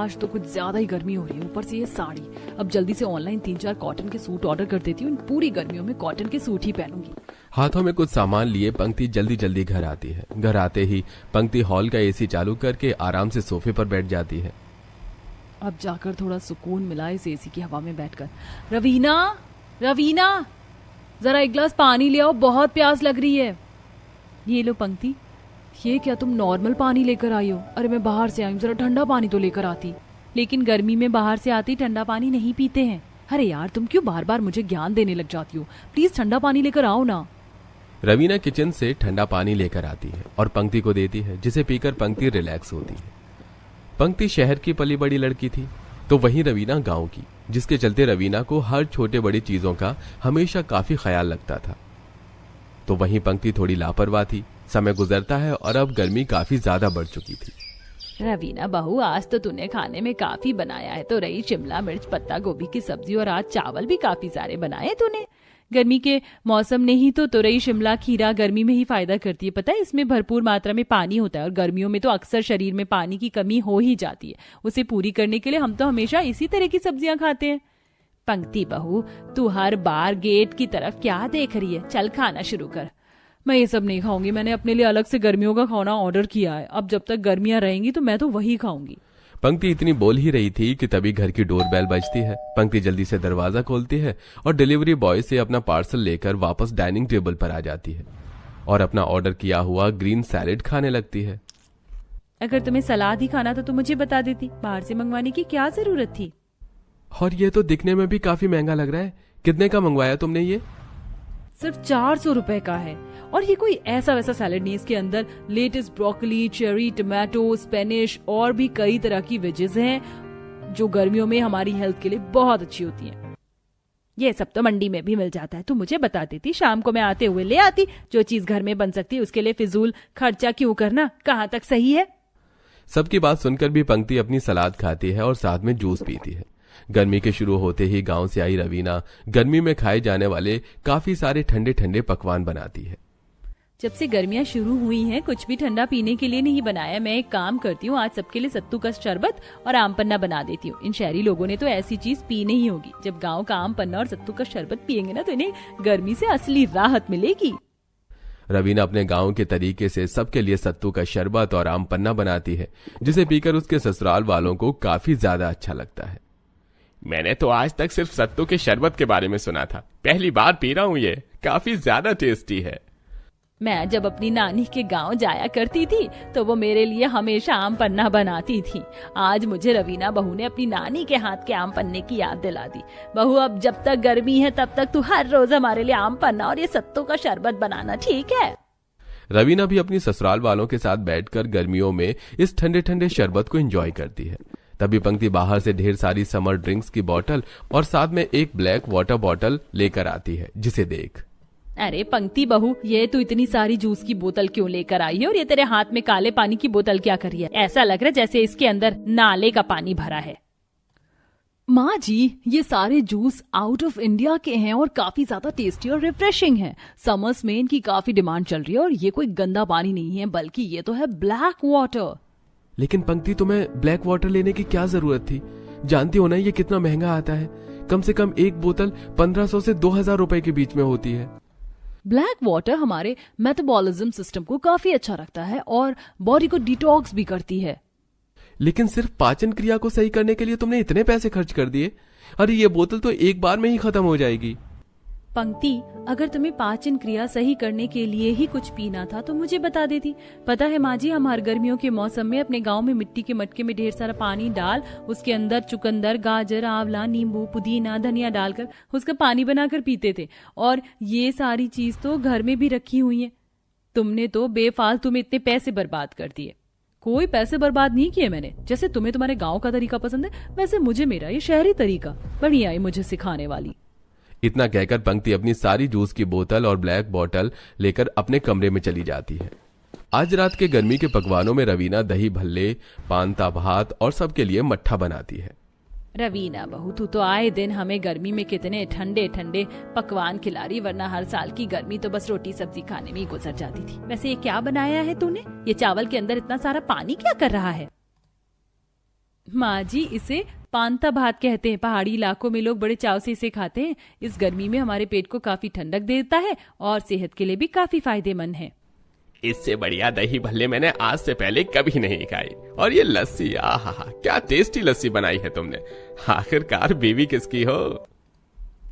आज तो कुछ ज्यादा ही गर्मी हो रही है, ऊपर से ये साड़ी। अब जल्दी से ऑनलाइन 3-4 कॉटन के सूट ऑर्डर कर देती हूँ। इन पूरी गर्मियों में कॉटन के सूट ही पहनूंगी। हाथों में कुछ सामान लिए पंक्ति जल्दी जल्दी घर आती है। घर आते ही पंक्ति हॉल का एसी चालू करके आराम से सोफे पर बैठ जाती है। अब जाकर थोड़ा सुकून मिला इस एसी की हवा में बैठकर। रवीना, रवीना, जरा एक गिलास पानी ले आओ, बहुत प्यास लग रही है। ये लो पंक्ति, ये क्या तुम नॉर्मल पानी लेकर आई हो? अरे मैं बाहर से आई हूँ, जरा ठंडा पानी तो लेकर आती। लेकिन गर्मी में बाहर से आती ठंडा पानी नहीं पीते हैं। अरे यार, तुम क्यों बार बार मुझे ज्ञान देने लग जाती हो? प्लीज ठंडा पानी लेकर आओ ना। रवीना किचन से ठंडा पानी लेकर आती है और पंक्ति को देती है, जिसे पीकर पंक्ति रिलैक्स होती है। पंक्ति शहर की पली बड़ी लड़की थी, तो वहीं रवीना गांव की, जिसके चलते रवीना को हर छोटे बड़ी चीजों का हमेशा काफी ख्याल लगता था। तो वहीं पंक्ति थोड़ी लापरवाह थी। समय गुजरता है और अब गर्मी काफी ज्यादा बढ़ चुकी थी। रवीना बहू, आज तो तूने खाने में काफी बनाया है। तो रही शिमला मिर्च, पत्ता गोभी की सब्जी और आज चावल भी काफी सारे बनाए तूने। गर्मी के मौसम ने ही तो तुरई, शिमला, खीरा गर्मी में ही फायदा करती है। पता है, इसमें भरपूर मात्रा में पानी होता है और गर्मियों में तो अक्सर शरीर में पानी की कमी हो ही जाती है। उसे पूरी करने के लिए हम तो हमेशा इसी तरह की सब्जियां खाते हैं। पंक्ति बहू, तू हर बार गेट की तरफ क्या देख रही है? चल खाना शुरू कर। मैं ये सब नहीं खाऊंगी। मैंने अपने लिए अलग से गर्मियों का खाना ऑर्डर किया है। अब जब तक गर्मियां रहेंगी तो मैं तो वही खाऊंगी। पंक्ति इतनी बोल ही रही थी कि तभी घर की डोरबेल बजती है। पंक्ति जल्दी से दरवाजा खोलती है और डिलीवरी बॉय से अपना पार्सल लेकर वापस डाइनिंग टेबल पर आ जाती है और अपना ऑर्डर किया हुआ ग्रीन सैलेड खाने लगती है। अगर तुम्हें सलाद ही खाना था तो मुझे बता देती, बाहर से मंगवाने की क्या जरूरत थी? और ये तो दिखने में भी काफी महंगा लग रहा है। कितने का मंगवाया तुमने ये? सिर्फ 400 रुपए का है। और ये कोई ऐसा वैसा सैलेड नहीं, इसके अंदर latest, broccoli, cherry, tomato, Spanish और भी कई तरह की वेजेस हैं जो गर्मियों में हमारी हेल्थ के लिए बहुत अच्छी होती हैं। ये सब तो मंडी में भी मिल जाता है। तू मुझे बता देती, शाम को मैं आते हुए ले आती। जो चीज घर में बन सकती है उसके लिए फिजूल खर्चा क्यों करना? कहाँ तक सही है? सबकी बात सुनकर भी पंक्ति अपनी सलाद खाती है और साथ में जूस पीती है। गर्मी के शुरू होते ही गांव से आई रवीना गर्मी में खाए जाने वाले काफी सारे ठंडे ठंडे पकवान बनाती है। जब से गर्मियां शुरू हुई हैं, कुछ भी ठंडा पीने के लिए नहीं बनाया। मैं एक काम करती हूँ, आज सबके लिए सत्तू का शरबत और आम पन्ना बना देती हूँ। इन शहरी लोगों ने तो ऐसी चीज पी नहीं होगी। जब गांव का आम पन्ना और सत्तू का शरबत पियेंगे ना तो इन्हें गर्मी से असली राहत मिलेगी। रवीना अपने गांव के तरीके से सबके लिए सत्तू का शरबत और आम पन्ना बनाती है, जिसे पीकर उसके ससुराल वालों को काफी ज्यादा अच्छा लगता है। मैंने तो आज तक सिर्फ सत्तू के शरबत के बारे में सुना था, पहली बार पी रहा हूँ। ये काफी ज्यादा टेस्टी है। मैं जब अपनी नानी के गांव जाया करती थी तो वो मेरे लिए हमेशा आम पन्ना बनाती थी। आज मुझे रवीना बहू ने अपनी नानी के हाथ के आम पन्ने की याद दिला दी। बहू, अब जब तक गर्मी है तब तक तू हर रोज हमारे लिए आम पन्ना और ये सत्तू का शरबत बनाना, ठीक है? रवीना भी अपनी ससुराल वालों के साथ बैठकर गर्मियों में इस ठंडे ठंडे शरबत को एंजॉय करती है। तभी पंक्ति बाहर से ढेर सारी समर ड्रिंक्स की बोतल और साथ में एक ब्लैक वाटर बॉटल लेकर आती है, जिसे देख। अरे पंक्ति बहू, ये तू इतनी सारी जूस की बोतल क्यों लेकर आई है और ये तेरे हाथ में काले पानी की बोतल क्या कर रही है? ऐसा लग रहा है जैसे इसके अंदर नाले का पानी भरा है। माँ जी, ये सारे जूस आउट ऑफ इंडिया के हैं और काफी ज्यादा टेस्टी और रिफ्रेशिंग हैं। समर्स में इनकी काफी डिमांड चल रही है और ये कोई गंदा पानी नहीं है, बल्कि ये तो है ब्लैक वाटर। लेकिन पंक्ति, तुम्हें ब्लैक वाटर लेने की क्या जरूरत थी? जानती हो ना ये कितना महंगा आता है। कम से कम एक बोतल 1500 से 2000 रुपए के बीच में होती है। ब्लैक वाटर हमारे मेटाबॉलिज्म सिस्टम को काफी अच्छा रखता है और बॉडी को डिटॉक्स भी करती है। लेकिन सिर्फ पाचन क्रिया को सही करने के लिए तुमने इतने पैसे खर्च कर दिए? अरे ये बोतल तो एक बार में ही खत्म हो जाएगी। पंक्ति, अगर तुम्हें पाचन क्रिया सही करने के लिए ही कुछ पीना था तो मुझे बता देती। पता है माँ जी, हम हर गर्मियों के मौसम में अपने गांव में मिट्टी के मटके में ढेर सारा पानी डाल उसके अंदर चुकंदर, गाजर, आंवला, नींबू, पुदीना, धनिया डालकर उसका पानी बनाकर पीते थे। और ये सारी चीज तो घर में भी रखी हुई है। तुमने तो बेफालतू में इतने पैसे बर्बाद कर दिए। कोई पैसे बर्बाद नहीं किए मैंने। जैसे तुम्हें तुम्हारे गाँव का तरीका पसंद है, वैसे मुझे मेरा ये शहरी तरीका बढ़िया है मुझे सिखाने वाली। इतना कहकर पंक्ति अपनी सारी जूस की बोतल और ब्लैक बॉटल लेकर अपने कमरे में चली जाती है। आज रात के गर्मी के पकवानों में रवीना दही भल्ले, पांता भात और सबके लिए मट्ठा बनाती है। रवीना बहू, तू तो आए दिन हमें गर्मी में कितने ठंडे ठंडे पकवान खिला रही, वरना हर साल की गर्मी तो बस रोटी सब्जी खाने में ही गुजर जाती थी। वैसे ये क्या बनाया है तूने? ये चावल के अंदर इतना सारा पानी क्या कर रहा है? माँ जी, इसे पांता भात कहते हैं। पहाड़ी इलाकों में लोग बड़े चाव से इसे खाते हैं। इस गर्मी में हमारे पेट को काफी ठंडक देता है और सेहत के लिए भी काफी फायदेमंद है। इससे बढ़िया दही भल्ले मैंने आज से पहले कभी नहीं खाई। और ये लस्सी, आहा, क्या टेस्टी लस्सी बनाई है तुमने। आखिरकार बीवी किसकी हो?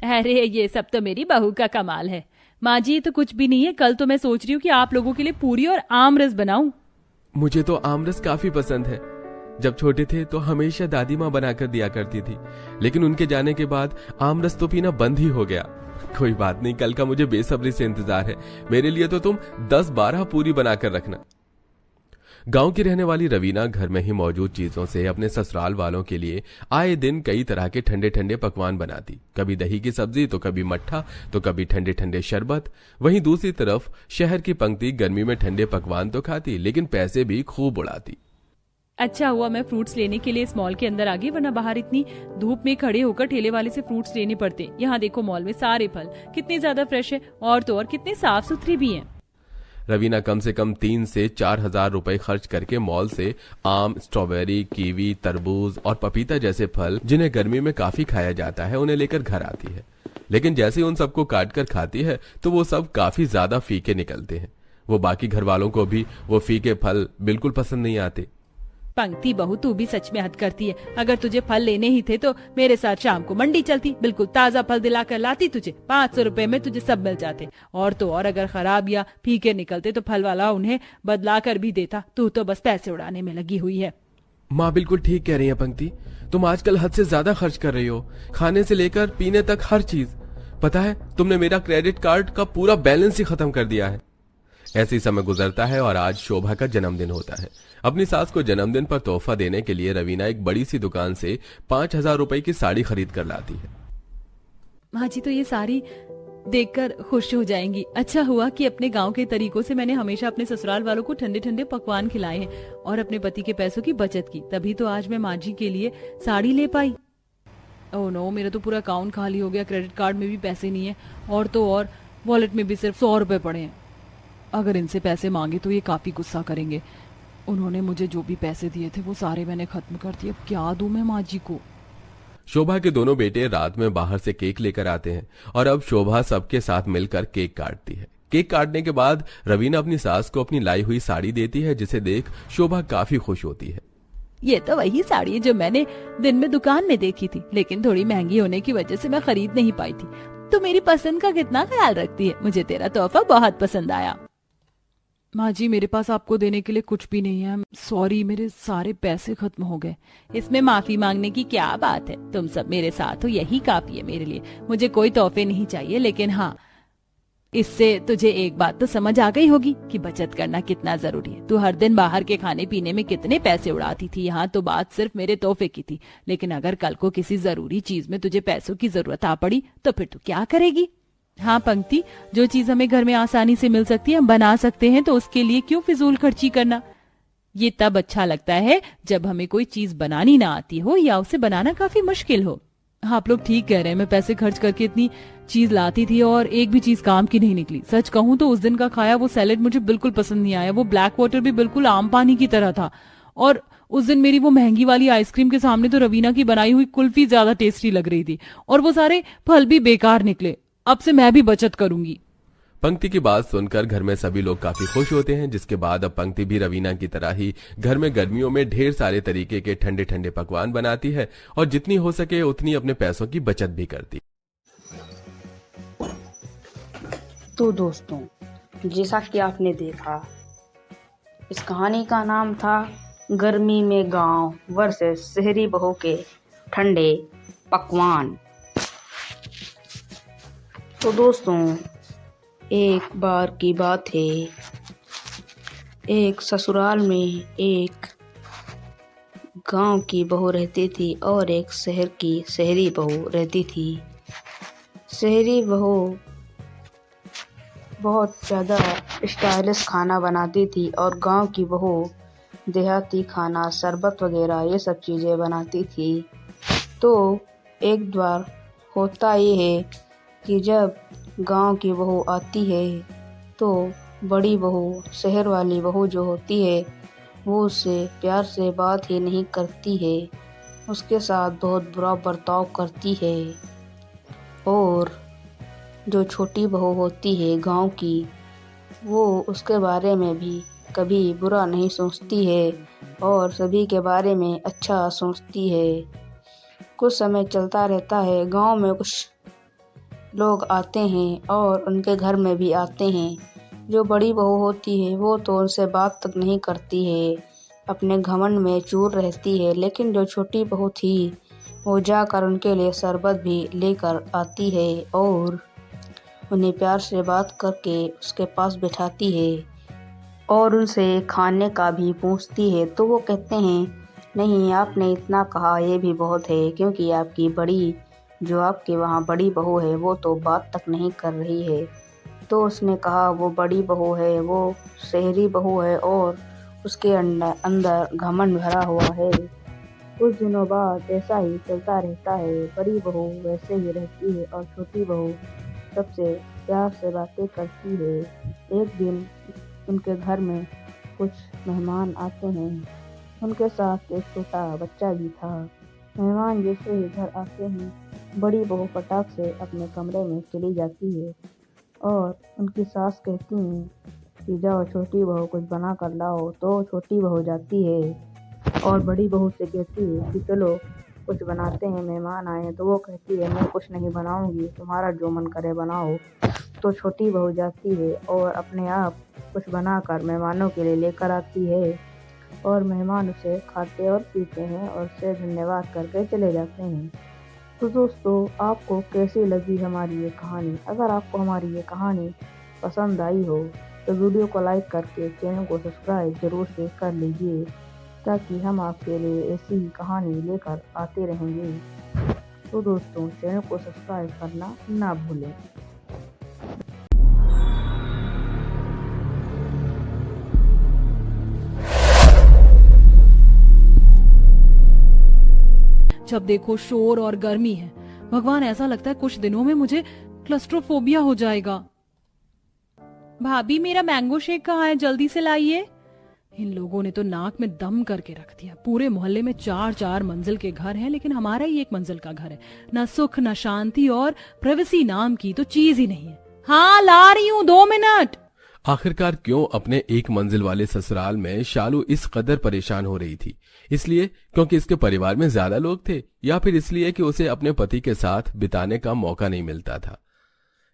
अरे ये सब तो मेरी बहू का कमाल है। माँ जी, ये तो कुछ भी नहीं है। कल तो मैं सोच रही हूँ कि आप लोगों के लिए पूरी और आम रस बनाऊं। मुझे तो आमरस काफी पसंद है। जब छोटे थे तो हमेशा दादी माँ बनाकर दिया करती थी, लेकिन उनके जाने के बाद आमरस तो पीना बंद ही हो गया। कोई बात नहीं, कल का मुझे बेसब्री से इंतजार है। मेरे लिए तो तुम 10-12 पूरी बनाकर रखना। गांव की रहने वाली रवीना घर में ही मौजूद चीजों से अपने ससुराल वालों के लिए आए दिन कई तरह के ठंडे ठंडे पकवान बनाती। कभी दही की सब्जी, तो कभी मट्ठा, तो कभी ठंडे ठंडे शरबत। वहीं दूसरी तरफ शहर की पंक्ति गर्मी में ठंडे पकवान तो खाती, लेकिन पैसे भी खूब उड़ाती। अच्छा हुआ मैं फ्रूट्स लेने के लिए इस मॉल के अंदर आ गई, वरना बाहर इतनी धूप में खड़े होकर ठेले वाले से फ्रूट्स लेने पड़ते। यहाँ देखो मॉल में सारे फल कितने ज्यादा फ्रेश है और तो और कितने साफ सुथरे भी हैं। रवीना कम से कम 3 से 4 हजार रुपए खर्च करके मॉल से आम, स्ट्रॉबेरी, कीवी, तरबूज और पपीता जैसे फल, जिन्हें गर्मी में काफी खाया जाता है, उन्हें लेकर घर आती है। लेकिन जैसे ही उन सबको काट कर खाती है तो वो सब काफी ज्यादा फीके निकलते हैं। वो बाकी घर वालों को भी वो फीके फल बिल्कुल पसंद नहीं आते। पंक्ति बहू, तू भी सच में हद करती है। अगर तुझे फल लेने ही थे तो मेरे साथ शाम को मंडी चलती, बिल्कुल ताजा फल दिलाकर लाती तुझे। 500 रुपए में तुझे सब मिल जाते। और तो और अगर खराब या फीके निकलते तो फल वाला उन्हें बदला कर भी देता। तू तो बस पैसे उड़ाने में लगी हुई है। माँ बिल्कुल ठीक कह रही है पंक्ति। तुम आजकल हद से ज्यादा खर्च कर रही हो, खाने से लेकर पीने तक हर चीज। पता है, तुमने मेरा क्रेडिट कार्ड का पूरा बैलेंस ही खत्म कर दिया है। ऐसे ही समय गुजरता है और आज शोभा का जन्मदिन होता है। अपनी सास को जन्मदिन पर तोहफा देने के लिए रवीना एक बड़ी सी दुकान से 5,000 रुपए की साड़ी खरीद कर लाती है। माँ जी तो ये साड़ी देखकर खुश हो जाएंगी। अच्छा हुआ कि अपने गांव के तरीकों से मैंने हमेशा अपने ससुराल वालों को ठंडे ठंडे पकवान खिलाए हैं और अपने पति के पैसों की बचत की। तभी तो आज मैं माँ जी के लिए साड़ी ले पाई। ओह नो, मेरा तो पूरा अकाउंट खाली हो गया। क्रेडिट कार्ड में भी पैसे नहीं है और तो और वॉलेट में भी सिर्फ 100 रुपए पड़े हैं। अगर इनसे पैसे मांगे तो ये काफी गुस्सा करेंगे। उन्होंने मुझे जो भी पैसे दिए थे वो सारे मैंने खत्म कर दिए। अब क्या दूं मैं माँ जी को। शोभा के दोनों बेटे रात में बाहर से केक लेकर आते हैं और अब शोभा सबके साथ मिलकर केक काटती है। केक काटने के बाद रवीना अपनी सास को अपनी लाई हुई साड़ी देती है, जिसे देख शोभा काफी खुश होती है। ये तो वही साड़ी है जो मैंने दिन में दुकान में देखी थी, लेकिन थोड़ी महंगी होने की वजह से मैं खरीद नहीं पाई थी। तो मेरी पसंद का कितना ख्याल रखती है। मुझे तेरा तोहफा बहुत पसंद आया। माँ जी, मेरे पास आपको देने के लिए कुछ भी नहीं है। सॉरी, मेरे सारे पैसे खत्म हो गए। इसमें माफी मांगने की क्या बात है। तुम सब मेरे साथ हो, यही काफी है मेरे लिए। मुझे कोई तोहफे नहीं चाहिए, लेकिन हाँ, इससे तुझे एक बात तो समझ आ गई होगी कि बचत करना कितना जरूरी है। तू हर दिन बाहर के खाने पीने में कितने पैसे उड़ाती थी। यहाँ तो बात सिर्फ मेरे तोहफे की थी, लेकिन अगर कल को किसी जरूरी चीज में तुझे पैसों की जरूरत आ पड़ी तो फिर तू क्या करेगी। हाँ पंक्ति, जो चीज हमें घर में आसानी से मिल सकती है, हम बना सकते हैं, तो उसके लिए क्यों फिजूल खर्ची करना। ये तब अच्छा लगता है जब हमें कोई चीज बनानी ना आती हो या उसे बनाना काफी मुश्किल हो। हाँ, आप लोग ठीक कह रहे हैं। मैं पैसे खर्च करके इतनी चीज लाती थी और एक भी चीज काम की नहीं निकली। सच कहूँ तो उस दिन का खाया वो सैलेड मुझे बिल्कुल पसंद नहीं आया। वो ब्लैक वाटर भी बिल्कुल आम पानी की तरह था। और उस दिन मेरी वो महंगी वाली आइसक्रीम के सामने तो रवीना की बनाई हुई कुल्फी ज्यादा टेस्टी लग रही थी। और वो सारे फल भी बेकार निकले। अब से मैं भी बचत करूंगी। पंक्ति की बात सुनकर घर में सभी लोग काफी खुश होते हैं, जिसके बाद अब पंक्ति भी रवीना की तरह ही घर में गर्मियों में ढेर सारे तरीके के ठंडे ठंडे पकवान बनाती है और जितनी हो सके उतनी अपने पैसों की बचत भी करती। तो दोस्तों, जैसा कि आपने देखा, इस कहानी का नाम था गर्मी में गांव वर्सेस शहरी बहू के ठंडे पकवान। तो दोस्तों, एक बार की बात है, एक ससुराल में एक गांव की बहू रहती थी और एक शहर की शहरी बहू रहती थी। शहरी बहू बहुत ज़्यादा स्टाइलिश खाना बनाती थी और गांव की बहू देहाती खाना, शरबत वगैरह ये सब चीज़ें बनाती थी। तो एक बार होता ये है कि जब गांव की बहू आती है तो बड़ी बहू, शहर वाली बहू जो होती है, वो उससे प्यार से बात ही नहीं करती है उसके साथ बहुत बुरा बर्ताव करती है। और जो छोटी बहू होती है गांव की, वो उसके बारे में भी कभी बुरा नहीं सोचती है और सभी के बारे में अच्छा सोचती है। कुछ समय चलता रहता है। गांव में कुछ लोग आते हैं और उनके घर में भी आते हैं। जो बड़ी बहू होती है वो तो उनसे बात तक नहीं करती है, अपने घमंड में चूर रहती है। लेकिन जो छोटी बहू थी वो जाकर उनके लिए शरबत भी लेकर आती है और उन्हें प्यार से बात करके उसके पास बिठाती है और उनसे खाने का भी पूछती है। तो वो कहते हैं, नहीं, आपने इतना कहा ये भी बहुत है, क्योंकि आपकी बड़ी जो आपके वहाँ बड़ी बहू है वो तो बात तक नहीं कर रही है। तो उसने कहा, वो बड़ी बहू है, वो शहरी बहू है और उसके अंदर घमंड भरा हुआ है। कुछ दिनों बाद ऐसा ही चलता रहता है। बड़ी बहू वैसे ही रहती है और छोटी बहू सबसे प्यार से बातें करती है। एक दिन उनके घर में कुछ मेहमान आते हैं। उनके साथ एक छोटा बच्चा भी था। मेहमान जैसे ही घर आते हैं, बड़ी बहू फटाक से अपने कमरे में चली जाती है और उनकी सास कहती हैं कि जाओ छोटी बहू कुछ बना कर लाओ। तो छोटी बहू जाती है और बड़ी बहू से कहती है कि चलो कुछ बनाते हैं, मेहमान आए हैं। तो वो कहती है, मैं कुछ नहीं बनाऊंगी, तुम्हारा जो मन करे बनाओ। तो छोटी बहू जाती है और अपने आप कुछ बनाकर मेहमानों के लिए लेकर आती है और मेहमान उसे खाते और पीते हैं और उससे धन्यवाद करके चले जाते हैं। तो दोस्तों, आपको कैसी लगी हमारी ये कहानी? अगर आपको हमारी ये कहानी पसंद आई हो तो वीडियो को लाइक करके चैनल को सब्सक्राइब जरूर से कर लीजिए, ताकि हम आपके लिए ऐसी ही कहानी लेकर आते रहेंगे। तो दोस्तों, चैनल को सब्सक्राइब करना ना भूलें। जब देखो शोर और गर्मी है। भगवान, ऐसा लगता है कुछ दिनों में मुझे क्लस्ट्रोफोबिया हो जाएगा। भाभी, मेरा मैंगो शेक कहाँ है? जल्दी से लाइए। इन लोगों ने तो नाक में दम करके रख दिया। पूरे मोहल्ले में 4-4 मंजिल के घर हैं, लेकिन हमारा ही 1 मंजिल का घर है। न सुख न शांति और प्राइवेसी नाम की तो चीज ही नहीं है। हाँ, ला रही हूँ, 2 मिनट। आखिरकार क्यों अपने 1 मंजिल वाले ससुराल में शालू इस कदर परेशान हो रही थी? इसलिए क्योंकि इसके परिवार में ज्यादा लोग थे, या फिर इसलिए कि उसे अपने पति के साथ बिताने का मौका नहीं मिलता था,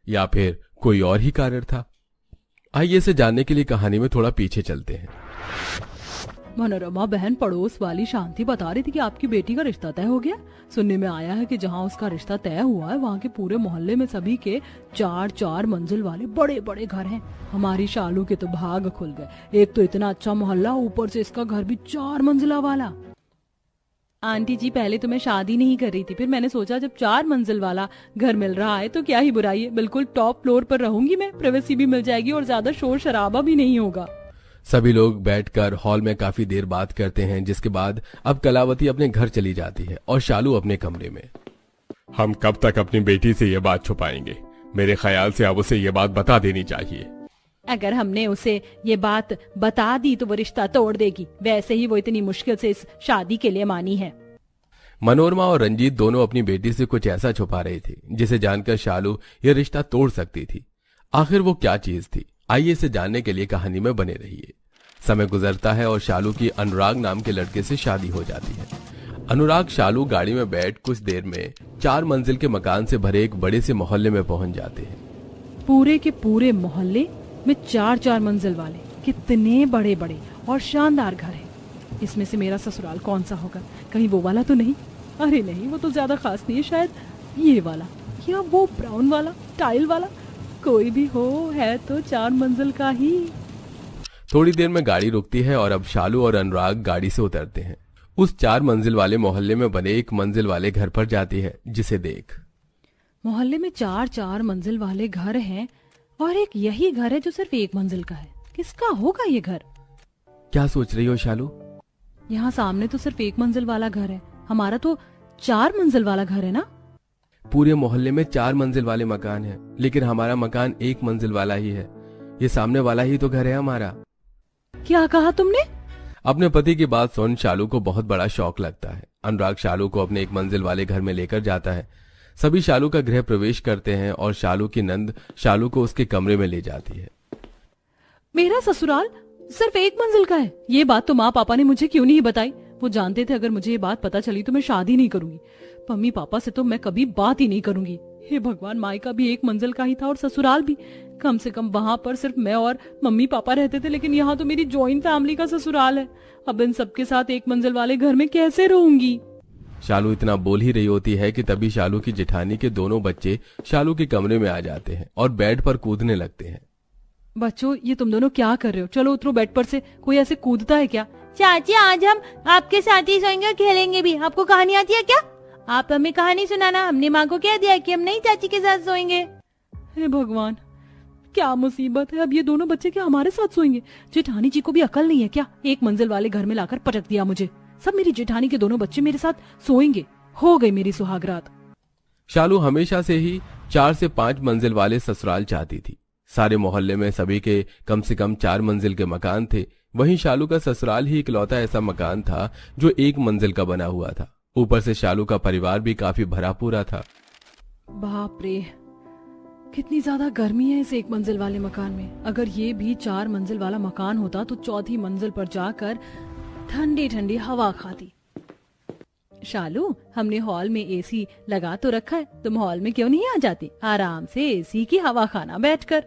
या फिर कोई और ही कारण था? आइए इसे जानने के लिए कहानी में थोड़ा पीछे चलते हैं। मनोरमा बहन पड़ोस वाली शांति बता रही थी कि आपकी बेटी का रिश्ता तय हो गया। सुनने में आया है कि जहां उसका रिश्ता तय हुआ है वहां के पूरे मोहल्ले में सभी के 4-4 मंजिल वाले बड़े बड़े घर हैं। हमारी शालू के तो भाग खुल गए। एक तो इतना अच्छा मोहल्ला, ऊपर से इसका घर भी 4 मंजिला वाला। आंटी जी, पहले तो मैं शादी नहीं कर रही थी, फिर मैंने सोचा जब 4 मंजिल वाला घर मिल रहा है तो क्या ही बुराई है। बिल्कुल टॉप फ्लोर पर रहूंगी मैं, प्राइवेसी भी मिल जाएगी और ज्यादा शोर शराबा भी नहीं होगा। सभी लोग बैठकर हॉल में काफी देर बात करते हैं, जिसके बाद अब कलावती अपने घर चली जाती है और शालू अपने कमरे में। हम कब तक अपनी बेटी से ये बात छुपाएंगे? मेरे ख्याल से अब उसे ये बात बता देनी चाहिए। अगर हमने उसे ये बात बता दी तो वो रिश्ता तोड़ देगी। वैसे ही वो इतनी मुश्किल से इस शादी के लिए मानी है। मनोरमा और रंजीत दोनों अपनी बेटी से कुछ ऐसा छुपा रहे थे जिसे जानकर शालू यह रिश्ता तोड़ सकती थी। आखिर वो क्या चीज थी? आइए इसे जानने के लिए कहानी में बने रहिए। समय गुजरता है और शालू की अनुराग नाम के लड़के से शादी हो जाती है। अनुराग शालू गाड़ी में बैठ कुछ देर में 4 मंजिल के मकान से भरे एक बड़े से मोहल्ले में पहुंच जाते हैं। पूरे के पूरे मोहल्ले में 4-4 मंजिल वाले कितने बड़े बड़े और शानदार घर हैं। इसमें से मेरा ससुराल कौन सा होगा? कहीं वो वाला तो नहीं? अरे नहीं, वो तो ज्यादा खास नहीं है, शायद ये वाला या वो ब्राउन वाला टाइल वाला। कोई भी हो, है तो 4 मंजिल का ही। थोड़ी देर में गाड़ी रुकती है और अब शालू और अनुराग गाड़ी से उतरते हैं। उस 4 मंजिल वाले मोहल्ले में बने 1 मंजिल वाले घर पर जाती है, जिसे देख। मोहल्ले में 4-4 मंजिल वाले घर हैं और एक यही घर है जो सिर्फ 1 मंजिल का है। किसका होगा ये घर? क्या सोच रही हो शालू? यहाँ सामने तो सिर्फ 1 मंजिल वाला घर है, हमारा तो 4 मंजिल वाला घर है ना। पूरे मोहल्ले में 4 मंजिल वाले मकान हैं, लेकिन हमारा मकान 1 मंजिल वाला ही है। ये सामने वाला ही तो घर है हमारा। क्या कहा तुमने? अपने पति की बात सुन शालू को बहुत बड़ा शौक लगता है। अनुराग शालू को अपने एक मंजिल वाले घर में लेकर जाता है। सभी शालू का गृह प्रवेश करते हैं और शालू की नंद शालू को उसके कमरे में ले जाती है। मेरा ससुराल सिर्फ एक मंजिल का है, ये बात तो माँ पापा ने मुझे क्यों नहीं बताई? वो जानते थे अगर मुझे ये बात पता चली तो मैं शादी नहीं करूंगी। मम्मी पापा से तो मैं कभी बात ही नहीं करूंगी। हे भगवान, मायका भी एक मंजिल का ही था और ससुराल भी। कम से कम वहां पर सिर्फ मैं और मम्मी पापा रहते थे, लेकिन यहाँ तो मेरी जॉइंट फैमिली का ससुराल है। अब इन सबके साथ एक मंजिल वाले घर में कैसे रहूंगी? शालू इतना बोल ही रही होती है कि तभी शालू की जेठानी के दोनों बच्चे शालू के कमरे में आ जाते हैं और बेड पर कूदने लगते हैं। बच्चों, ये तुम दोनों क्या कर रहे हो? चलो उतरो बेड पर से। कोई ऐसे कूदता है क्या? चाची, आज हम आपके साथ ही सोएंगे और खेलेंगे भी। आपको कहानी आती है क्या? आप हमें कहानी सुनाना। हमने माँ को कह दिया कि हम नहीं चाची के साथ सोएंगे। हे भगवान, क्या मुसीबत है! अब ये दोनों बच्चे क्या हमारे साथ सोएंगे? जेठानी जी को भी अकल नहीं है क्या? एक मंजिल वाले घर में लाकर पटक दिया मुझे। सब मेरी जेठानी के दोनों बच्चे मेरे साथ सोएंगे। हो गई मेरी सुहागरात। शालू हमेशा से ही 4 से 5 मंजिल वाले ससुराल चाहती थी। सारे मोहल्ले में सभी के कम से कम 4 मंजिल के मकान थे। वहीं शालू का ससुराल ही इकलौता ऐसा मकान था जो 1 मंजिल का बना हुआ था। ऊपर से शालू का परिवार भी काफी भरा पूरा था। बाप रे, कितनी ज्यादा गर्मी है इस 1 मंजिल वाले मकान में। अगर ये भी 4 मंजिल वाला मकान होता तो 4थी मंजिल पर जाकर ठंडी ठंडी हवा खाती। शालू, हमने हॉल में एसी लगा तो रखा है, तुम हॉल में क्यों नहीं आ जाती? आराम से एसी की हवा खाना बैठकर।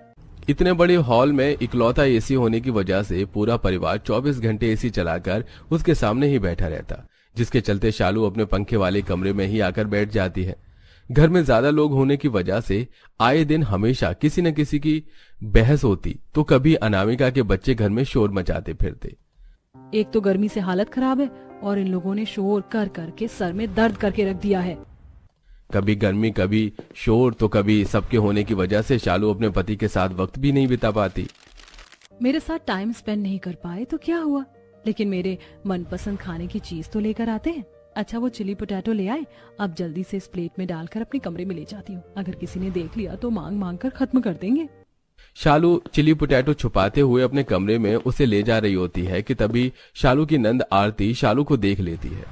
इतने बड़े हॉल में इकलौता एसी होने की वजह से पूरा परिवार 24 घंटे एसी चलाकर उसके सामने ही बैठा रहता, जिसके चलते शालू अपने पंखे वाले कमरे में ही आकर बैठ जाती है। घर में ज्यादा लोग होने की वजह से आए दिन हमेशा किसी न किसी की बहस होती, तो कभी अनामिका के बच्चे घर में शोर मचाते फिरते। एक तो गर्मी से हालत खराब है और इन लोगों ने शोर कर करके सर में दर्द करके रख दिया है। कभी गर्मी, कभी शोर, तो कभी सबके होने की वजह से शालू अपने पति के साथ वक्त भी नहीं बिता पाती। मेरे साथ टाइम स्पेंड नहीं कर पाए तो क्या हुआ, लेकिन मेरे मनपसंद खाने की चीज तो लेकर आते हैं। अच्छा, वो चिली पोटैटो ले आए। अब जल्दी से इस प्लेट में डालकर अपने कमरे में ले जाती हूँ। अगर किसी ने देख लिया तो मांग मांग कर खत्म कर देंगे। शालू चिली पोटैटो छुपाते हुए अपने कमरे में उसे ले जा रही होती है कि तभी शालू की नंद आरती शालू को देख लेती है।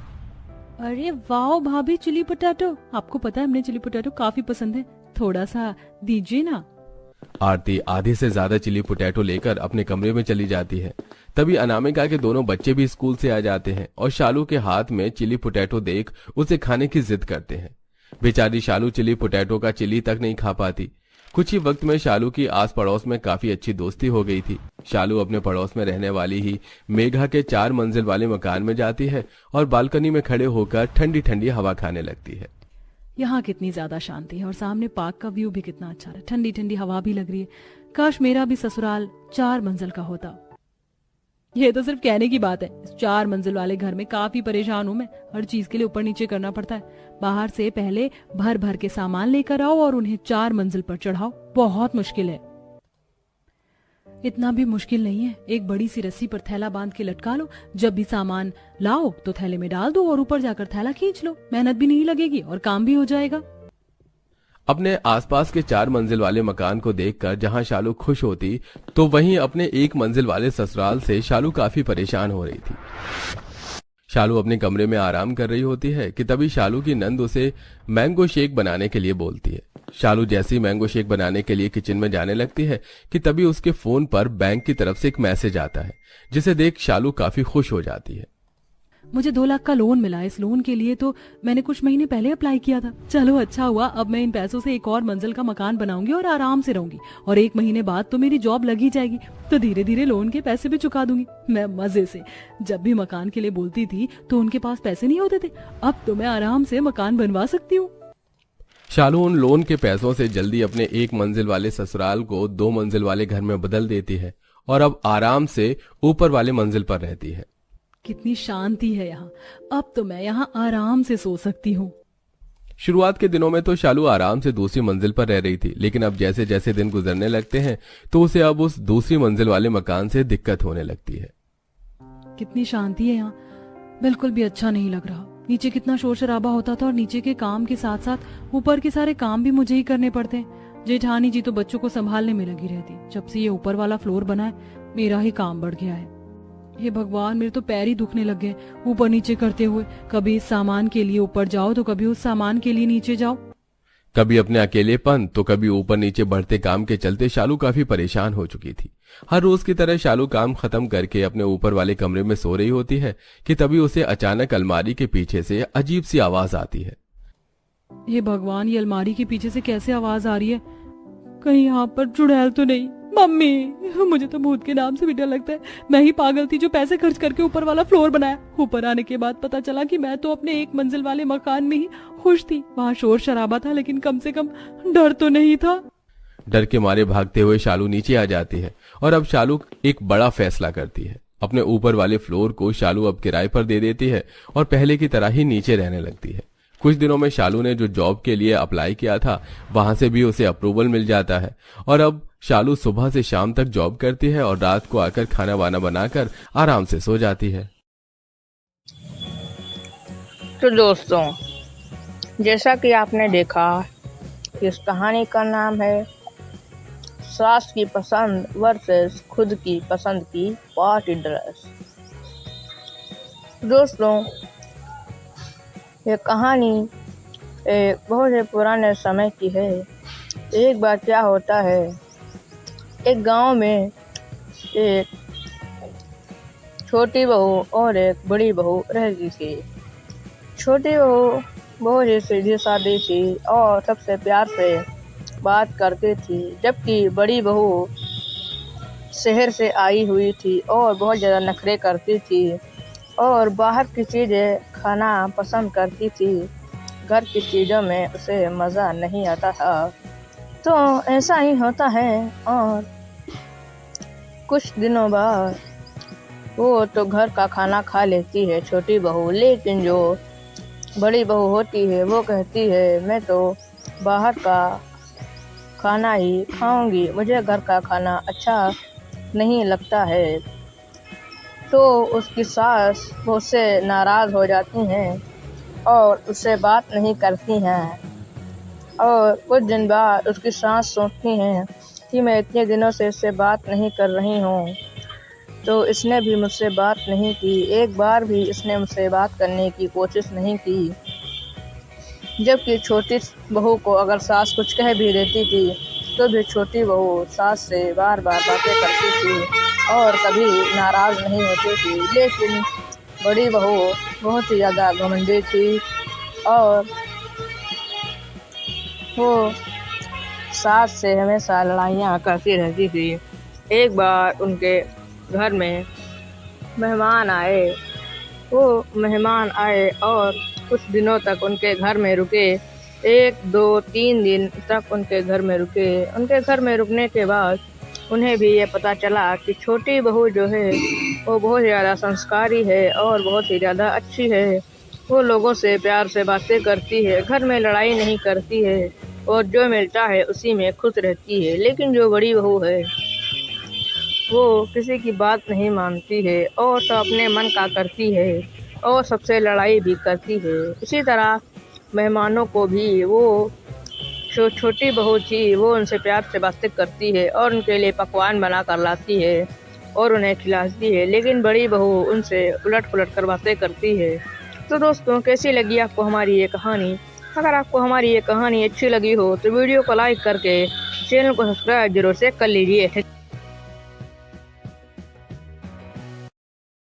अरे वाह भाभी, चिली पोटैटो! आपको पता है हमें चिली पोटैटो काफी पसंद है, थोड़ा सा दीजिए ना। आरती आधे से ज्यादा चिली पोटैटो लेकर अपने कमरे में चली जाती है। तभी अनामिका के दोनों बच्चे भी स्कूल से आ जाते हैं और शालू के हाथ में चिली पोटैटो देख उसे खाने की जिद करते हैं। बेचारी शालू चिली पोटैटो का चिली तक नहीं खा पाती। कुछ ही वक्त में शालू की आस पड़ोस में काफी अच्छी दोस्ती हो गई थी। शालू अपने पड़ोस में रहने वाली ही मेघा के 4 मंजिल वाले मकान में जाती है और बालकनी में खड़े होकर ठंडी ठंडी हवा खाने लगती है। यहाँ कितनी ज्यादा शांति है और सामने पार्क का व्यू भी कितना अच्छा है। ठंडी ठंडी हवा भी लग रही है। काश मेरा भी ससुराल 4 मंजिल का होता। ये तो सिर्फ कहने की बात है। इस 4 मंजिल वाले घर में काफी परेशान हूँ मैं। हर चीज के लिए ऊपर नीचे करना पड़ता है। बाहर से पहले भर भर के सामान लेकर आओ और उन्हें 4 मंजिल पर चढ़ाओ। बहुत मुश्किल है। इतना भी मुश्किल नहीं है। एक बड़ी सी रस्सी पर थैला बांध के लटका लो। जब भी सामान लाओ तो थैले में डाल दो और ऊपर जाकर थैला खींच लो। मेहनत भी नहीं लगेगी और काम भी हो जाएगा। अपने आसपास के 4 मंजिल वाले मकान को देखकर जहां शालू खुश होती, तो वहीं अपने 1 मंजिल वाले ससुराल से शालू काफी परेशान हो रही थी। शालू अपने कमरे में आराम कर रही होती है कि तभी शालू की नंद उसे मैंगो शेक बनाने के लिए बोलती है। शालू जैसे ही मैंगो शेक बनाने के लिए किचन में जाने लगती है कि तभी उसके फोन पर बैंक की तरफ से एक मैसेज आता है, जिसे देख शालू काफी खुश हो जाती है। मुझे 2 लाख का लोन मिला। इस लोन के लिए तो मैंने कुछ महीने पहले अप्लाई किया था। चलो अच्छा हुआ, अब मैं इन पैसों से एक और मंजिल का मकान बनाऊंगी और आराम से रहूंगी। और 1 महीने बाद तो मेरी जॉब लग ही जाएगी, तो धीरे धीरे लोन के पैसे भी चुका दूंगी मैं मजे से। जब भी मकान के लिए बोलती थी तो उनके पास पैसे नहीं होते थे। अब तो मैं आराम से मकान बनवा सकती हूँ। शालू उन लोन के पैसों से जल्दी अपने 1 मंजिल वाले ससुराल को 2 मंजिल वाले घर में बदल देती है और अब आराम से ऊपर वाले मंजिल पर रहती है। कितनी शांति है यहाँ। अब तो मैं यहाँ आराम से सो सकती हूँ। शुरुआत के दिनों में तो शालू आराम से दूसरी मंजिल पर रह रही थी, लेकिन अब जैसे जैसे दिन गुजरने लगते हैं तो उसे अब उस दूसरी मंजिल वाले मकान से दिक्कत होने लगती है। कितनी शांति है यहाँ, बिल्कुल भी अच्छा नहीं लग रहा। नीचे कितना शोर शराबा होता था और नीचे के काम के साथ साथ ऊपर के सारे काम भी मुझे ही करने पड़ते हैं। जेठानी जी तो बच्चों को संभालने में लगी रहती। जब से ये ऊपर वाला फ्लोर बना है मेरा ही काम बढ़ गया है। हे भगवान, मेरे तो पैर ही दुखने लग गए ऊपर नीचे करते हुए। कभी इस सामान के लिए ऊपर जाओ तो कभी उस सामान के लिए नीचे जाओ। कभी अपने अकेलेपन तो कभी ऊपर नीचे बढ़ते काम के चलते शालू काफी परेशान हो चुकी थी। हर रोज की तरह शालू काम खत्म करके अपने ऊपर वाले कमरे में सो रही होती है कि तभी उसे अचानक अलमारी के पीछे से अजीब सी आवाज आती है। हे भगवान, ये अलमारी के पीछे से कैसे आवाज आ रही है? कहीं यहाँ पर चुड़ैल तो नहीं? मम्मी, मुझे तो भूत के नाम से भी डर लगता है। मैं ही पागल थी जो पैसे खर्च करके ऊपर वाला फ्लोर बनाया। ऊपर आने के बाद पता चला कि मैं तो अपने एक मंजिल वाले मकान में ही खुश थी। वहाँ शोर शराबा था लेकिन कम से कम डर तो नहीं था। डर के मारे भागते हुए शालू नीचे आ जाती है और अब शालू एक बड़ा फैसला करती है। अपने ऊपर वाले फ्लोर को शालू अब किराए पर दे देती है और पहले की तरह ही नीचे रहने लगती है। कुछ दिनों में शालू ने जो जॉब के लिए अप्लाई किया था वहां से भी उसे अप्रूवल मिल जाता है और अब शालू सुबह से शाम तक जॉब करती है और रात को आकर खाना वाना बनाकर आराम से सो जाती है। तो दोस्तों, जैसा कि आपने देखा, इस कहानी का नाम है सास की पसंद वर्सेस खुद की पसंद की पार्टी ड्रेस। दोस्तों, ये कहानी एक बहुत ही पुराने समय की है। एक बार क्या होता है, एक गांव में एक छोटी बहू और एक बड़ी बहू रहती थी। छोटी बहू बहुत ही सीधी सादी थी और सबसे प्यार से बात करती थी, जबकि बड़ी बहू शहर से आई हुई थी और बहुत ज़्यादा नखरे करती थी और बाहर की चीज़ें खाना पसंद करती थी। घर की चीज़ों में उसे मज़ा नहीं आता था। तो ऐसा ही होता है और कुछ दिनों बाद वो तो घर का खाना खा लेती है छोटी बहू, लेकिन जो बड़ी बहू होती है वो कहती है मैं तो बाहर का खाना ही खाऊंगी, मुझे घर का खाना अच्छा नहीं लगता है। तो उसकी सास उससे नाराज़ हो जाती हैं और उससे बात नहीं करती हैं और कुछ दिन बाद उसकी सास सोचती हैं कि मैं इतने दिनों से इससे बात नहीं कर रही हूँ तो इसने भी मुझसे बात नहीं की। एक बार भी इसने मुझसे बात करने की कोशिश नहीं की, जबकि छोटी बहू को अगर सास कुछ कह भी देती थी तो भी छोटी बहू सास से बार बार बातें करती थी और कभी नाराज़ नहीं होती थी। लेकिन बड़ी बहू बहुत ही ज़्यादा घमंडी थी और वो सास से हमेशा लड़ाइयाँ करती रहती थी। एक बार उनके घर में मेहमान आए। वो मेहमान आए और कुछ दिनों तक उनके घर में रुके। 1, 2, 3 दिन तक उनके घर में रुके। उनके घर में रुकने के बाद उन्हें भी ये पता चला कि छोटी बहू जो है वो बहुत ज़्यादा संस्कारी है और बहुत ही ज़्यादा अच्छी है। वो लोगों से प्यार से बातें करती है, घर में लड़ाई नहीं करती है और जो मिलता है उसी में खुश रहती है। लेकिन जो बड़ी बहू है वो किसी की बात नहीं मानती है और तो अपने मन का करती है और सबसे लड़ाई भी करती है। इसी तरह मेहमानों को भी वो जो छोटी बहू थी वो उनसे प्यार से बातें करती है और उनके लिए पकवान बना कर लाती है और उन्हें खिलाती है। लेकिन बड़ी बहू उनसे उलट पुलट कर बातें करती है। तो दोस्तों, कैसी लगी आपको हमारी ये कहानी? अगर आपको हमारी ये कहानी अच्छी लगी हो तो वीडियो को लाइक करके चैनल को सब्सक्राइब जरूर से कर लीजिए।